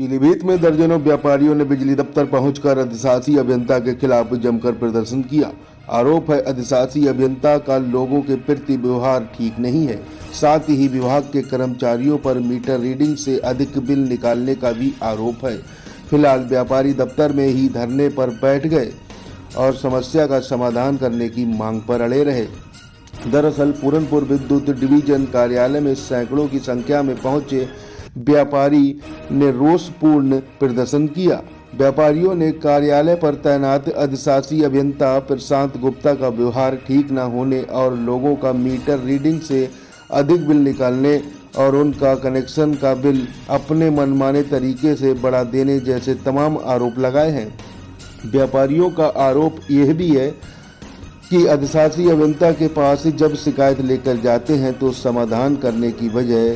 पीलीभीत में दर्जनों व्यापारियों ने बिजली दफ्तर पहुंचकर अधिशासी अभियंता के खिलाफ जमकर प्रदर्शन किया। आरोप है अधिशासी अभियंता का लोगों के प्रति व्यवहार ठीक नहीं है। साथ ही विभाग के कर्मचारियों पर मीटर रीडिंग से अधिक बिल निकालने का भी आरोप है। फिलहाल व्यापारी दफ्तर में ही धरने पर बैठ गए और समस्या का समाधान करने की मांग पर अड़े रहे। दरअसल पूरनपुर विद्युत डिवीजन कार्यालय में सैकड़ों की संख्या में पहुंचे व्यापारी ने रोषपूर्ण प्रदर्शन किया। व्यापारियों ने कार्यालय पर तैनात अधिशासी अभियंता प्रशांत गुप्ता का व्यवहार ठीक न होने और लोगों का मीटर रीडिंग से अधिक बिल निकालने और उनका कनेक्शन का बिल अपने मनमाने तरीके से बढ़ा देने जैसे तमाम आरोप लगाए हैं। व्यापारियों का आरोप यह भी है कि अधिशासी अभियंता के पास जब शिकायत लेकर जाते हैं तो समाधान करने की बजाय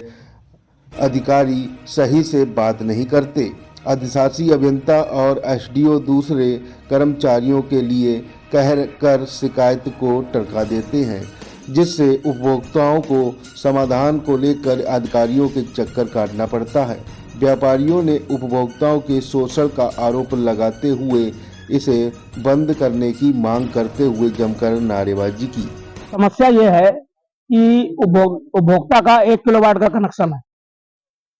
अधिकारी सही से बात नहीं करते। अधिशासी अभियंता और एसडीओ दूसरे कर्मचारियों के लिए कह कर शिकायत को टरका देते हैं, जिससे उपभोक्ताओं को समाधान को लेकर अधिकारियों के चक्कर काटना पड़ता है। व्यापारियों ने उपभोक्ताओं के शोषण का आरोप लगाते हुए इसे बंद करने की मांग करते हुए जमकर नारेबाजी की। समस्या ये है कि उपभोक्ता का 1 किलोवाट का कनेक्शन है,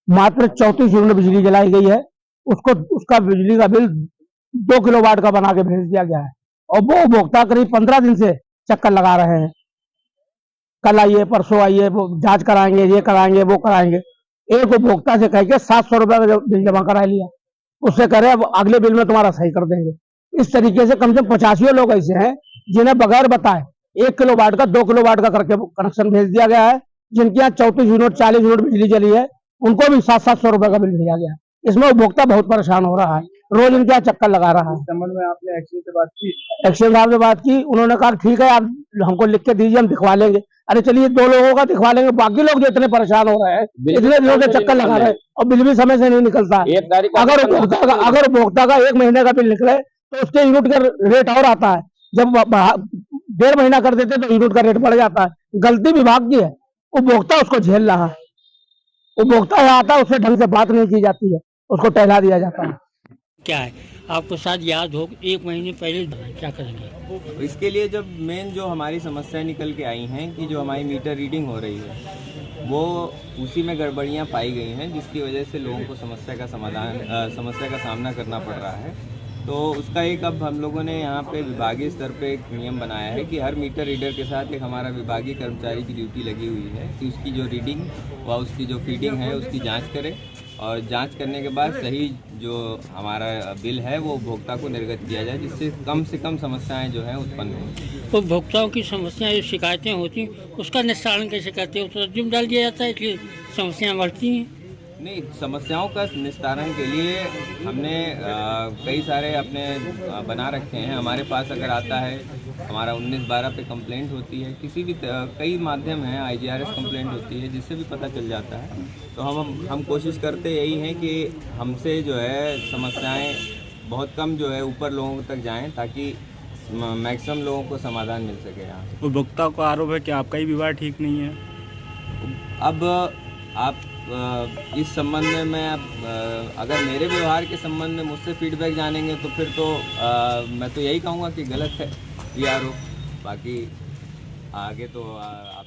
मात्र 34 यूनिट बिजली जलाई गई है। उसका बिजली का बिल 2 किलोवाट का बना के भेज दिया गया है और वो उपभोक्ता करीब 15 दिन से चक्कर लगा रहे हैं। कल आइए, परसों आइए, वो जांच कराएंगे, ये कराएंगे, वो कराएंगे। एक उपभोक्ता से कह के 700 रुपए का बिल जमा करा लिया, उससे कह रहे अब अगले बिल में तुम्हारा सही कर देंगे। इस तरीके से कम से कम 85 लोग ऐसे हैं जिन्हें बगैर बताए 1 किलोवाट का 2 किलोवाट का करके कनेक्शन भेज दिया गया है। जिनके यहाँ 34 यूनिट 40 यूनिट बिजली चली है उनको भी 700 रुपए का बिल भेजा गया। इसमें उपभोक्ता बहुत परेशान हो रहा है, रोज इनके यहाँ चक्कर लगा रहा है। इस संबंध में आपने एक्शन से बात की? एक्शन साहब से बात की, उन्होंने कहा ठीक है आप हमको लिख के दीजिए, हम दिखवा लेंगे। अरे चलिए 2 लोगों का दिखवा लेंगे, बाकी लोग जो इतने परेशान हो रहे हैं, इतने दिनों से चक्कर लगा रहे हैं और बिल भी समय से नहीं निकलता। अगर उपभोक्ता का 1 महीने का बिल निकले तो उसके यूनिट का रेट और आता है, जब 1.5 महीना कर देते तो यूनिट का रेट बढ़ जाता है। गलती विभाग की है, उपभोक्ता उसको झेल रहा है। उपभोक्ता आता है, उससे ढंग से बात नहीं की जाती है, उसको टहला दिया जाता है। क्या है आपको शायद याद हो 1 महीने पहले क्या करेंगे? इसके लिए जब मेन जो हमारी समस्याएं निकल के आई हैं कि जो हमारी मीटर रीडिंग हो रही है वो उसी में गड़बड़ियां पाई गई हैं, जिसकी वजह से लोगों को समस्या का सामना करना पड़ रहा है। तो उसका एक अब हम लोगों ने यहाँ पे विभागीय स्तर पे एक नियम बनाया है कि हर मीटर रीडर के साथ एक हमारा विभागीय कर्मचारी की ड्यूटी लगी हुई है कि उसकी जो रीडिंग व उसकी जो फीडिंग है उसकी जांच करे और जांच करने के बाद सही जो हमारा बिल है वो उपभोक्ता को निर्गत किया जाए, जिससे कम से कम समस्याएं जो हैं उत्पन्न हों। उपभोक्ताओं की समस्याएं, शिकायतें होती हैं, उसका निस्तारण कैसे करते हैं? उसको जिम्मेदार डाल दिया जाता है कि समस्याएं बढ़ती हैं? नहीं, समस्याओं का निस्तारण के लिए हमने कई सारे अपने बना रखे हैं। हमारे पास अगर आता है हमारा 1912 पे कंप्लेंट होती है, किसी भी कई माध्यम हैं, IGRS कंप्लेंट होती है जिससे भी पता चल जाता है। तो हम कोशिश करते यही हैं कि हमसे जो है समस्याएं बहुत कम जो है ऊपर लोगों तक जाएं ताकि मैक्सिमम लोगों को समाधान मिल सके। यहाँ उपभोक्ता को आरोप है कि आपका ही व्यवहार ठीक नहीं है। अब आप इस संबंध में मैं अगर मेरे व्यवहार के संबंध में मुझसे फीडबैक जानेंगे तो फिर तो मैं तो यही कहूँगा कि गलत है ये आरोप। बाकी आगे तो आप